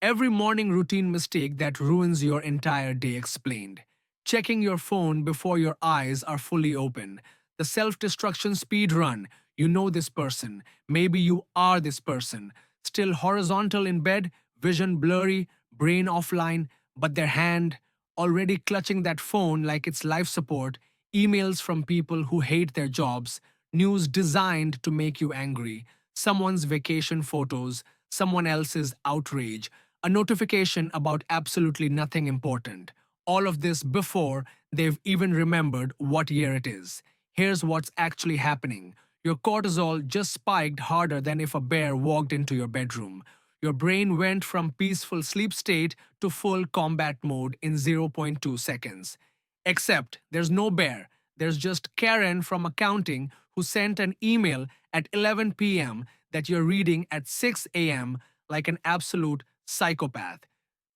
Every morning routine mistake that ruins your entire day explained. Checking your phone before your eyes are fully open. The self destruction speed run. You know this person. Maybe you are this person. Still horizontal in bed, vision blurry, brain offline, but their hand already clutching that phone like it's life support, emails from people who hate their jobs, news designed to make you angry, someone's vacation photos, someone else's outrage, a notification about absolutely nothing important. All of this before they've even remembered what year it is. Here's what's actually happening. Your cortisol just spiked harder than if a bear walked into your bedroom. Your brain went from peaceful sleep state to full combat mode in zero point 0.2 seconds. Except there's no bear, there's just Karen from accounting who sent an email at 11 p.m. that you're reading at 6 a.m. like an absolute psychopath.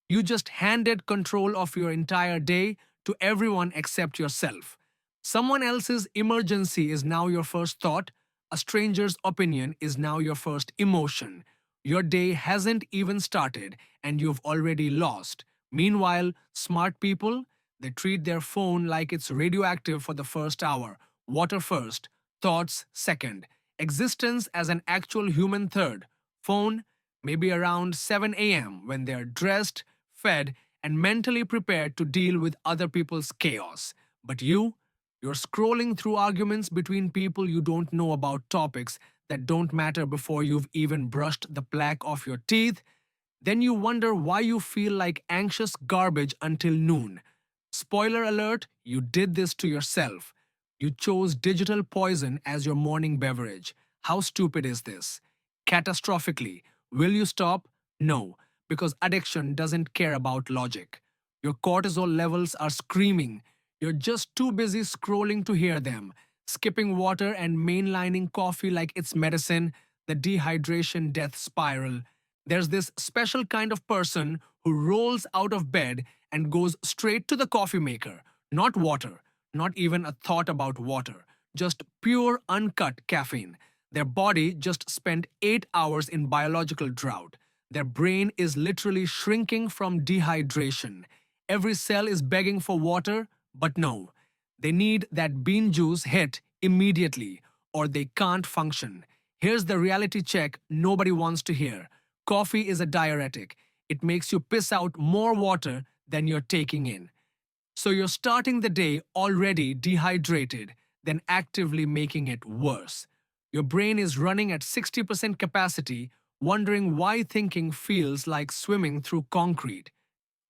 You just handed control of your entire day to everyone except yourself. Someone else's emergency is now your first thought, a stranger's opinion is now your first emotion. Your day hasn't even started and you've already lost. Meanwhile, smart people, they treat their phone like it's radioactive for the first hour, water first, thoughts second, existence as an actual human third, phone maybe around 7 a.m. when they're dressed, fed, and mentally prepared to deal with other people's chaos. But you're scrolling through arguments between people you don't know about topics that don't matter before you've even brushed the plaque off your teeth. Then you wonder why you feel like anxious garbage until noon. Spoiler alert, you did this to yourself. You chose digital poison as your morning beverage. How stupid is this? Catastrophically. Will you stop? No, because addiction doesn't care about logic. Your cortisol levels are screaming. You're just too busy scrolling to hear them. Skipping water and mainlining coffee like it's medicine, the dehydration death spiral. There's this special kind of person who rolls out of bed and goes straight to the coffee maker. Not water, not even a thought about water, just pure uncut caffeine. Their body just spent 8 hours in biological drought. Their brain is literally shrinking from dehydration. Every cell is begging for water, but no. They need that bean juice hit immediately, or they can't function. Here's the reality check nobody wants to hear. Coffee is a diuretic. It makes you piss out more water than you're taking in. So you're starting the day already dehydrated, then actively making it worse. Your brain is running at 60% capacity, wondering why thinking feels like swimming through concrete.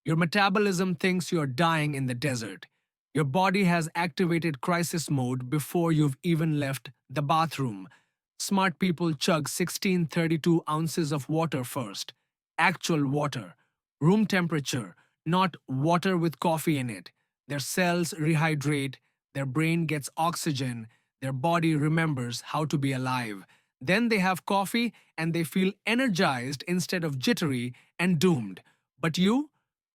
Your metabolism thinks you're dying in the desert. Your body has activated crisis mode before you've even left the bathroom. Smart people chug 1632 ounces of water first. Actual water. Room temperature, not water with coffee in it. Their cells rehydrate, their brain gets oxygen, their body remembers how to be alive. Then they have coffee and they feel energized instead of jittery and doomed. But you're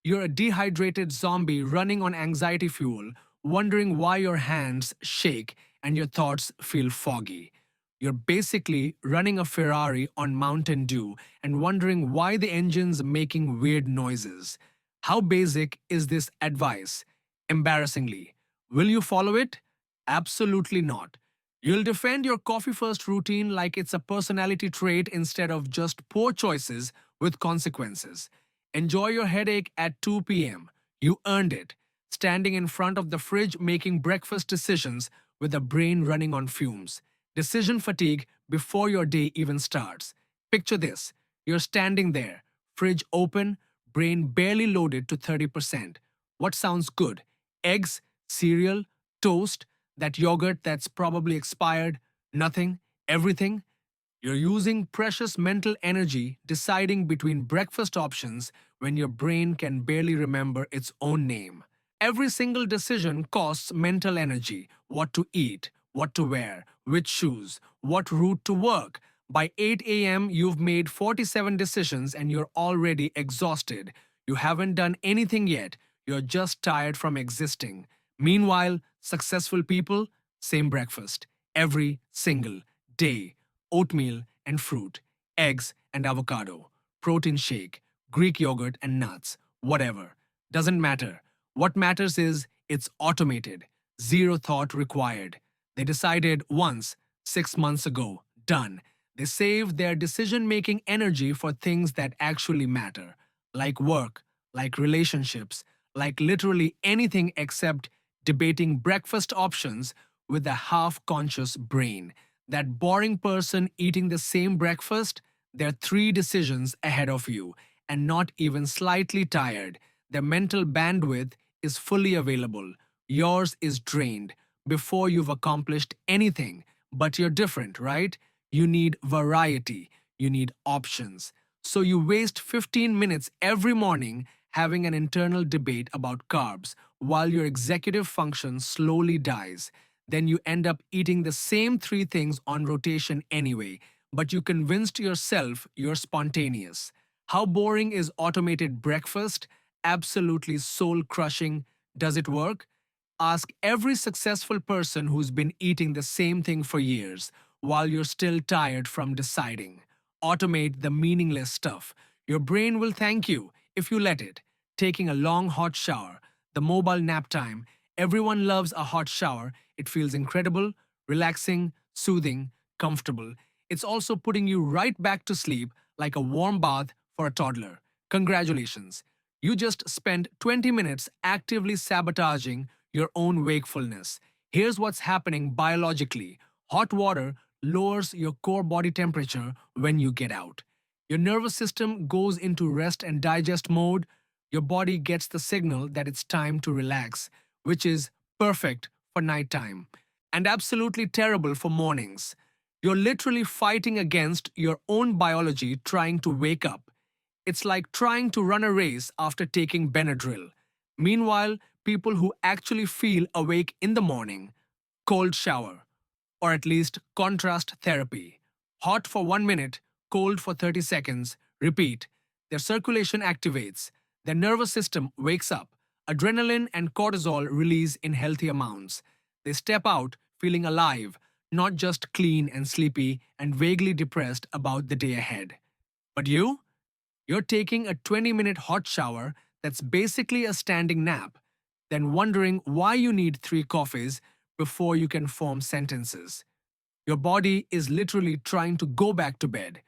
a dehydrated zombie running on anxiety fuel, wondering why your hands shake and your thoughts feel foggy. You're basically running a Ferrari on Mountain Dew and wondering why the engine's making weird noises. How basic is this advice? Embarrassingly. Will you follow it? Absolutely not. You'll defend your coffee first routine like it's a personality trait instead of just poor choices with consequences. Enjoy your headache at 2 p.m. You earned it. Standing in front of the fridge making breakfast decisions with a brain running on fumes. Decision fatigue before your day even starts. Picture this. You're standing there, fridge open, brain barely loaded to 30%. What sounds good? Eggs, cereal, toast, that yogurt that's probably expired, nothing, everything. You're using precious mental energy deciding between breakfast options when your brain can barely remember its own name. Every single decision costs mental energy: what to eat, what to wear, which shoes, what route to work. By 8 a.m., you've made 47 decisions and you're already exhausted. You haven't done anything yet, you're just tired from existing. Meanwhile, successful people, same breakfast, every single day: oatmeal and fruit, eggs and avocado, protein shake, Greek yogurt and nuts, whatever. Doesn't matter. What matters is it's automated, zero thought required. They decided once, 6 months ago, done. They save their decision making energy for things that actually matter, like work, like relationships, like literally anything except debating breakfast options with a half conscious brain. That boring person eating the same breakfast, they're three decisions ahead of you and not even slightly tired. Their mental bandwidth is fully available. Yours is drained before you've accomplished anything. But you're different, right? You need variety, you need options. So you waste 15 minutes every morning having an internal debate about carbs while your executive function slowly dies. Then you end up eating the same three things on rotation anyway, but you convinced yourself you're spontaneous. How boring is automated breakfast? Absolutely soul crushing. Does it work? Ask every successful person who's been eating the same thing for years while you're still tired from deciding. Automate the meaningless stuff. Your brain will thank you if you let it. Taking a long hot shower, the mobile nap time. Everyone loves a hot shower. It feels incredible, relaxing, soothing, comfortable. It's also putting you right back to sleep like a warm bath for a toddler. Congratulations. You just spent 20 minutes actively sabotaging your own wakefulness. Here's what's happening biologically: hot water lowers your core body temperature when you get out. Your nervous system goes into rest and digest mode. Your body gets the signal that it's time to relax, which is perfect for nighttime and absolutely terrible for mornings. You're literally fighting against your own biology trying to wake up. It's like trying to run a race after taking Benadryl. Meanwhile, people who actually feel awake in the morning, cold shower, or at least contrast therapy. Hot for 1 minute, cold for 30 seconds, repeat. Their circulation activates, their nervous system wakes up, adrenaline and cortisol release in healthy amounts. They step out feeling alive, not just clean and sleepy and vaguely depressed about the day ahead. But you? You're taking a 20-minute hot shower that's basically a standing nap, then wondering why you need three coffees before you can form sentences. Your body is literally trying to go back to bed.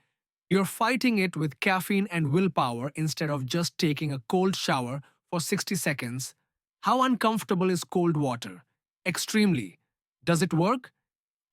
You're fighting it with caffeine and willpower instead of just taking a cold shower for 60 seconds. How uncomfortable is cold water? Extremely. Does it work?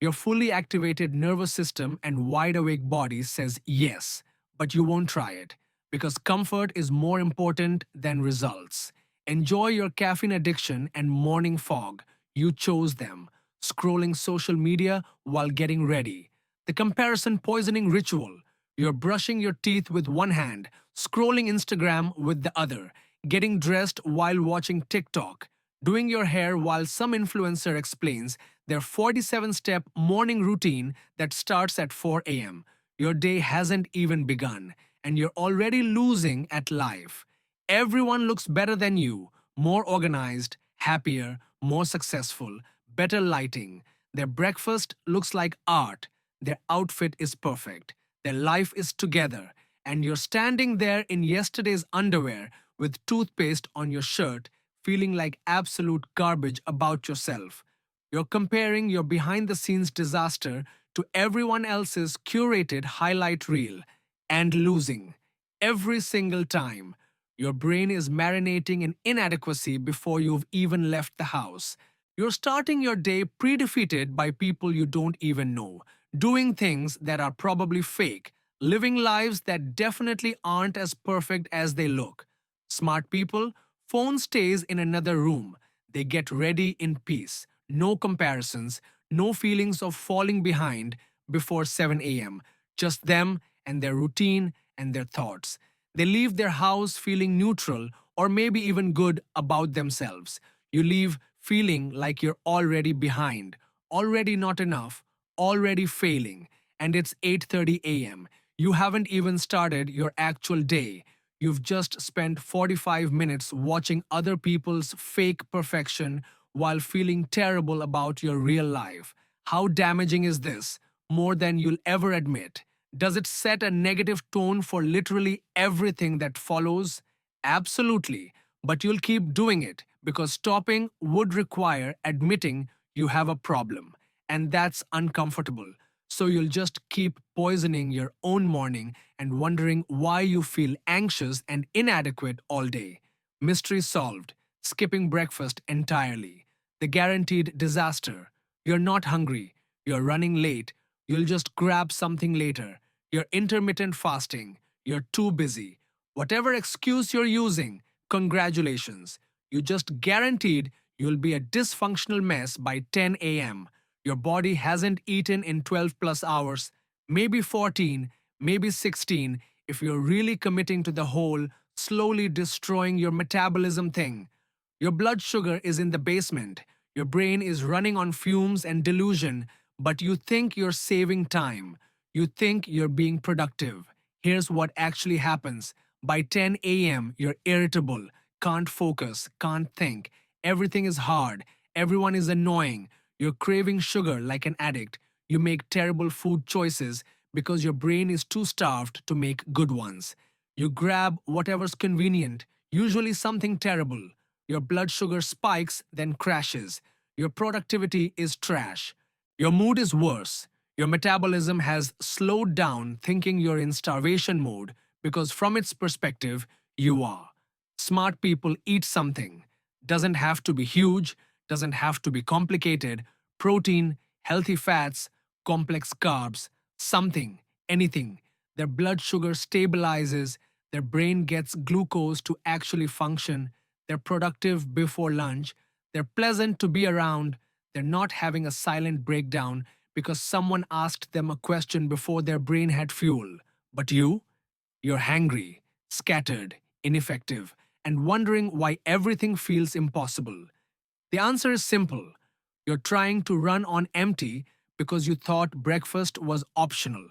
Your fully activated nervous system and wide awake body says yes, but you won't try it because comfort is more important than results. Enjoy your caffeine addiction and morning fog. You chose them. Scrolling social media while getting ready. The comparison poisoning ritual. You're brushing your teeth with one hand, scrolling Instagram with the other, getting dressed while watching TikTok, doing your hair while some influencer explains their 47-step morning routine that starts at 4 a.m. Your day hasn't even begun, and you're already losing at life. Everyone looks better than you, more organized, happier, more successful, better lighting. Their breakfast looks like art. Their outfit is perfect. Their life is together. And you're standing there in yesterday's underwear with toothpaste on your shirt, feeling like absolute garbage about yourself. You're comparing your behind the scenes disaster to everyone else's curated highlight reel and losing every single time. Your brain is marinating in inadequacy before you've even left the house. You're starting your day pre defeated by people you don't even know, doing things that are probably fake, living lives that definitely aren't as perfect as they look. Smart people, phone stays in another room. They get ready in peace. No comparisons, no feelings of falling behind before 7 a.m. Just them and their routine and their thoughts. They leave their house feeling neutral or maybe even good about themselves. You leave feeling like you're already behind, already not enough, already failing, and it's 8:30 a.m. You haven't even started your actual day. You've just spent 45 minutes watching other people's fake perfection while feeling terrible about your real life. How damaging is this? More than you'll ever admit. Does it set a negative tone for literally everything that follows? Absolutely. But you'll keep doing it because stopping would require admitting you have a problem, and that's uncomfortable. So you'll just keep poisoning your own morning and wondering why you feel anxious and inadequate all day. Mystery solved. Skipping breakfast entirely. The guaranteed disaster. You're not hungry. You're running late. You'll just grab something later. You're intermittent fasting. You're too busy. Whatever excuse you're using, congratulations. You just guaranteed you'll be a dysfunctional mess by 10 a.m. Your body hasn't eaten in 12 plus hours, maybe 14, maybe 16, if you're really committing to the whole slowly destroying your metabolism thing. Your blood sugar is in the basement. Your brain is running on fumes and delusion, but you think you're saving time. You think you're being productive. Here's what actually happens. By 10 a.m., you're irritable, can't focus, can't think. Everything is hard. Everyone is annoying. You're craving sugar like an addict. You make terrible food choices because your brain is too starved to make good ones. You grab whatever's convenient, usually something terrible. Your blood sugar spikes, then crashes. Your productivity is trash. Your mood is worse. Your metabolism has slowed down, thinking you're in starvation mode because, from its perspective, you are. Smart people eat something. Doesn't have to be huge, doesn't have to be complicated. Protein, healthy fats, complex carbs, something, anything. Their blood sugar stabilizes, their brain gets glucose to actually function, they're productive before lunch, they're pleasant to be around, they're not having a silent breakdown because someone asked them a question before their brain had fuel. But you're hangry, scattered, ineffective, and wondering why everything feels impossible. The answer is simple. You're trying to run on empty because you thought breakfast was optional.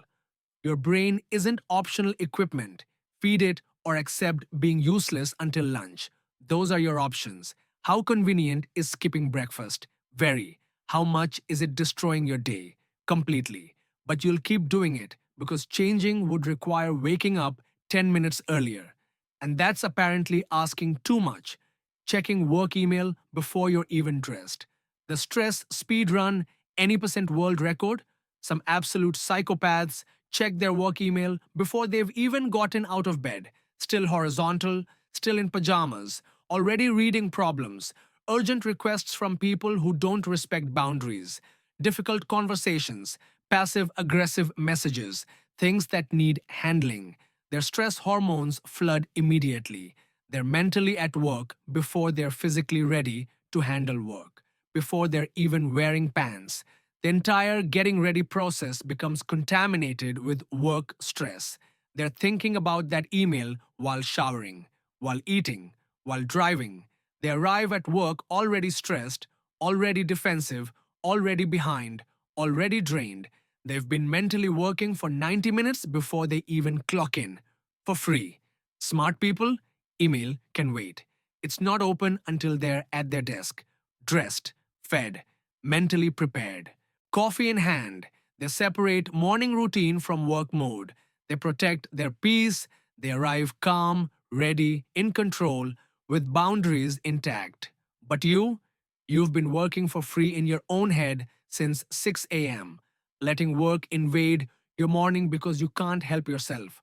Your brain isn't optional equipment. Feed it or accept being useless until lunch. Those are your options. How convenient is skipping breakfast? Very. How much is it destroying your day? Completely. But you'll keep doing it because changing would require waking up 10 minutes earlier. And that's apparently asking too much. Checking work email before you're even dressed. The stress speed run, any percent world record? Some absolute psychopaths check their work email before they've even gotten out of bed, still horizontal, still in pajamas, already reading problems, urgent requests from people who don't respect boundaries, difficult conversations, passive aggressive messages, things that need handling. Their stress hormones flood immediately. They're mentally at work before they're physically ready to handle work, before they're even wearing pants. The entire getting ready process becomes contaminated with work stress. They're thinking about that email while showering, while eating, while driving. They arrive at work already stressed, already defensive, already behind, already drained. They've been mentally working for 90 minutes before they even clock in. For free. Smart people, email can wait. It's not open until they're at their desk, dressed, fed, mentally prepared. Coffee in hand, they separate morning routine from work mode. They protect their peace, they arrive calm, ready, in control, with boundaries intact. But you've been working for free in your own head since 6 a.m., letting work invade your morning because you can't help yourself.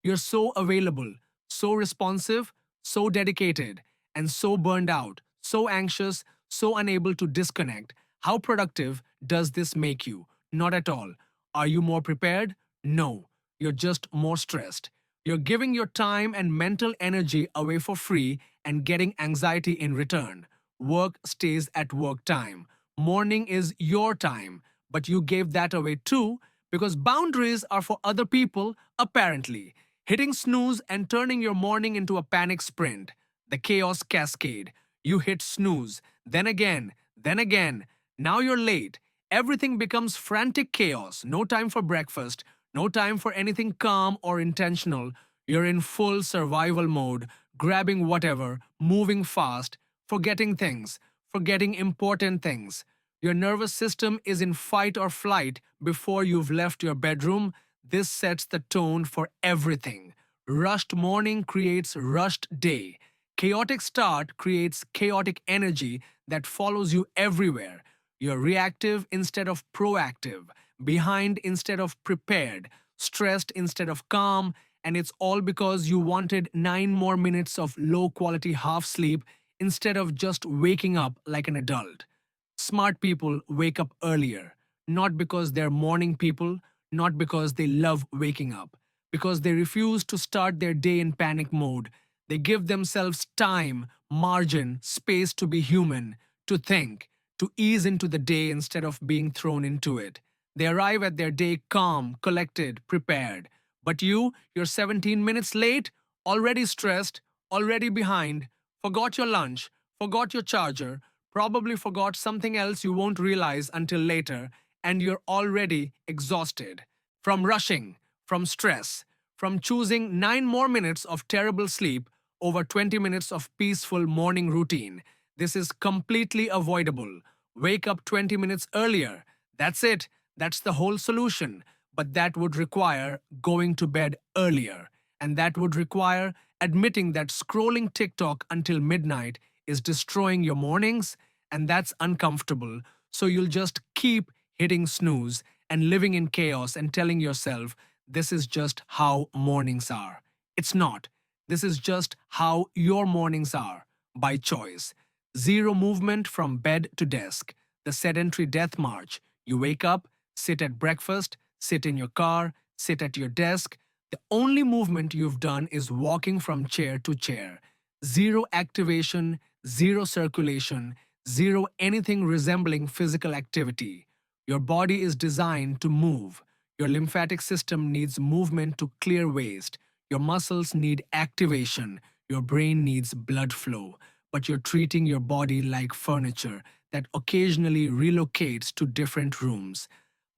You're so available, so responsive, so dedicated, and so burned out, so anxious, so unable to disconnect. How productive does this make you? Not at all. Are you more prepared? No. You're just more stressed. You're giving your time and mental energy away for free and getting anxiety in return. Work stays at work time. Morning is your time, but you gave that away too because boundaries are for other people, apparently. Hitting snooze and turning your morning into a panic sprint. The chaos cascade. You hit snooze, then again, then again. Now you're late. Everything becomes frantic chaos. No time for breakfast, no time for anything calm or intentional. You're in full survival mode, grabbing whatever, moving fast, forgetting things, forgetting important things. Your nervous system is in fight or flight before you've left your bedroom. This sets the tone for everything. Rushed morning creates rushed day. Chaotic start creates chaotic energy that follows you everywhere. You're reactive instead of proactive, behind instead of prepared, stressed instead of calm, and it's all because you wanted 9 more minutes of low quality half sleep instead of just waking up like an adult. Smart people wake up earlier, not because they're morning people, not because they love waking up, because they refuse to start their day in panic mode. They give themselves time, margin, space to be human, to think, to ease into the day instead of being thrown into it. They arrive at their day calm, collected, prepared. But you're 17 minutes late, already stressed, already behind, forgot your lunch, forgot your charger, probably forgot something else you won't realize until later, and you're already exhausted. From rushing, from stress, from choosing 9 more minutes of terrible sleep over 20 minutes of peaceful morning routine. This is completely avoidable. Wake up 20 minutes earlier. That's it. That's the whole solution. But that would require going to bed earlier. And that would require admitting that scrolling TikTok until midnight is destroying your mornings, and that's uncomfortable. So you'll just keep hitting snooze and living in chaos and telling yourself this is just how mornings are. It's not. This is just how your mornings are, by choice. Zero movement from bed to desk, the sedentary death march. You wake up, sit at breakfast, sit in your car, sit at your desk. The only movement you've done is walking from chair to chair. Zero activation, zero circulation, zero anything resembling physical activity. Your body is designed to move. Your lymphatic system needs movement to clear waste. Your muscles need activation. Your brain needs blood flow. But you're treating your body like furniture that occasionally relocates to different rooms.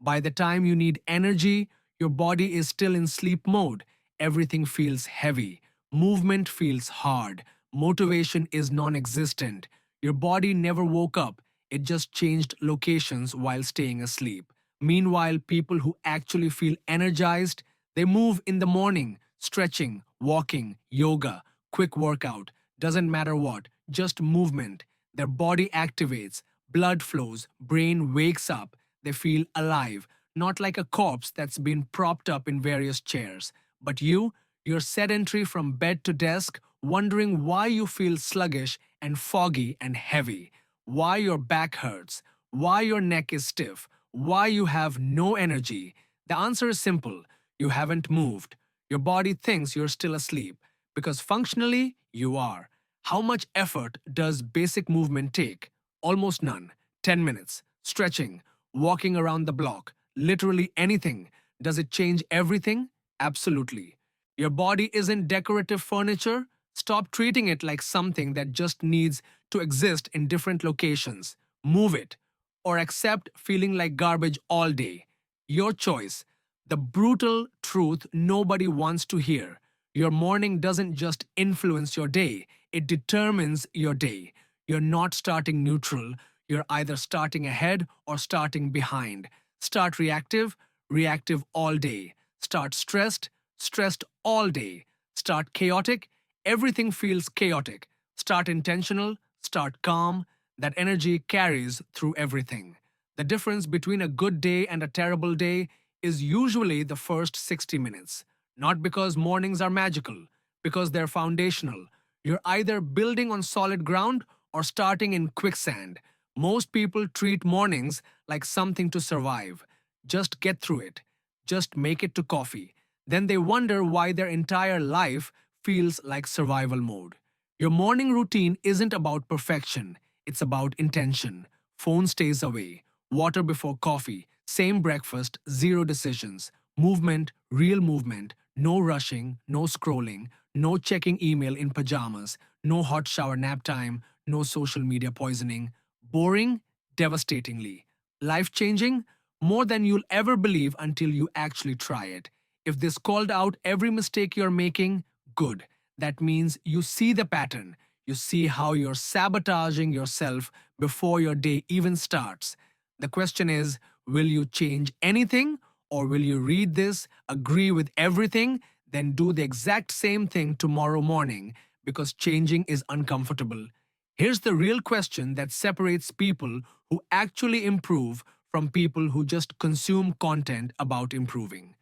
By the time you need energy, your body is still in sleep mode. Everything feels heavy. Movement feels hard. Motivation is non existent. Your body never woke up, it just changed locations while staying asleep. Meanwhile, people who actually feel energized, they move in the morning, stretching, walking, yoga, quick workout, doesn't matter what, just movement. Their body activates, blood flows, brain wakes up, they feel alive, not like a corpse that's been propped up in various chairs. But you're sedentary from bed to desk, wondering why you feel sluggish and foggy and heavy, why your back hurts, why your neck is stiff, why you have no energy. The answer is simple: you haven't moved. Your body thinks you're still asleep because functionally you are. How much effort does basic movement take? Almost none. 10 minutes. Stretching, walking around the block, literally anything. Does it change everything? Absolutely. Your body isn't decorative furniture. Stop treating it like something that just needs to exist in different locations. Move it. Or accept feeling like garbage all day. Your choice. The brutal truth nobody wants to hear. Your morning doesn't just influence your day, it determines your day. You're not starting neutral. You're either starting ahead or starting behind. Start reactive, reactive all day. Start stressed, stressed all day. Start chaotic, everything feels chaotic. Start intentional, start calm. That energy carries through everything. The difference between a good day and a terrible day is usually the first 60 minutes. Not because mornings are magical, because they're foundational. You're either building on solid ground or starting in quicksand. Most people treat mornings like something to survive. Just get through it. Just make it to coffee. Then they wonder why their entire life feels like survival mode. Your morning routine isn't about perfection, it's about intention. Phone stays away, water before coffee, same breakfast, zero decisions, movement, real movement, no rushing, no scrolling, no checking email in pajamas, no hot shower nap time, no social media poisoning. Boring, devastatingly. Life changing, more than you'll ever believe until you actually try it. If this called out every mistake you're making, good. That means you see the pattern. You see how you're sabotaging yourself before your day even starts. The question is, will you change anything Or will you read this, agree with everything, then do the exact same thing tomorrow morning because changing is uncomfortable? Here's the real question that separates people who actually improve from people who just consume content about improving.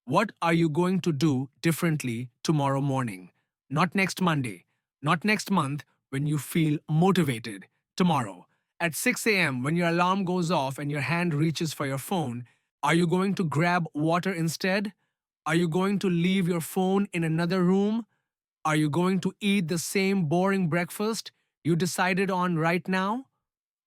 What are you going to do differently tomorrow morning? Not next Monday, not next month when you feel motivated. Tomorrow, at 6 a.m., when your alarm goes off and your hand reaches for your phone, are you going to grab water instead? Are you going to leave your phone in another room? Are you going to eat the same boring breakfast you decided on right now?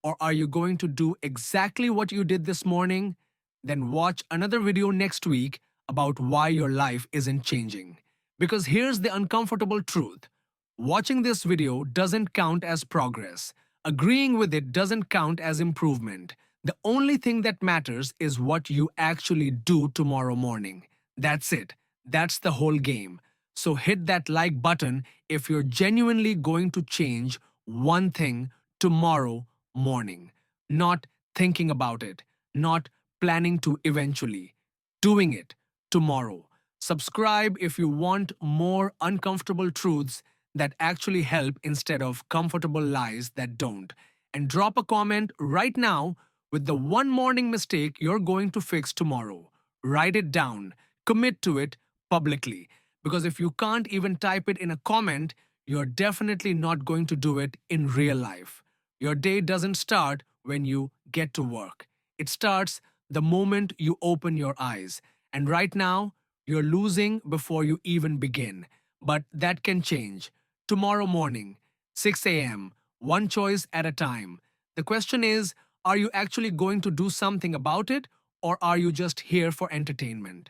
Or are you going to do exactly what you did this morning, then watch another video next week about why your life isn't changing? Because here's the uncomfortable truth. Watching this video doesn't count as progress. Agreeing with it doesn't count as improvement. The only thing that matters is what you actually do tomorrow morning. That's it. That's the whole game. So hit that like button if you're genuinely going to change one thing tomorrow morning. Not thinking about it, not planning to eventually, doing it tomorrow. Subscribe if you want more uncomfortable truths that actually help instead of comfortable lies that don't. And drop a comment right now with the one morning mistake you're going to fix tomorrow. Write it down, commit to it publicly. Because if you can't even type it in a comment, you're definitely not going to do it in real life. Your day doesn't start when you get to work. It starts the moment you open your eyes. And right now, you're losing before you even begin. But that can change. Tomorrow morning, 6 a.m., one choice at a time. The question is, are you actually going to do something about it, or are you just here for entertainment?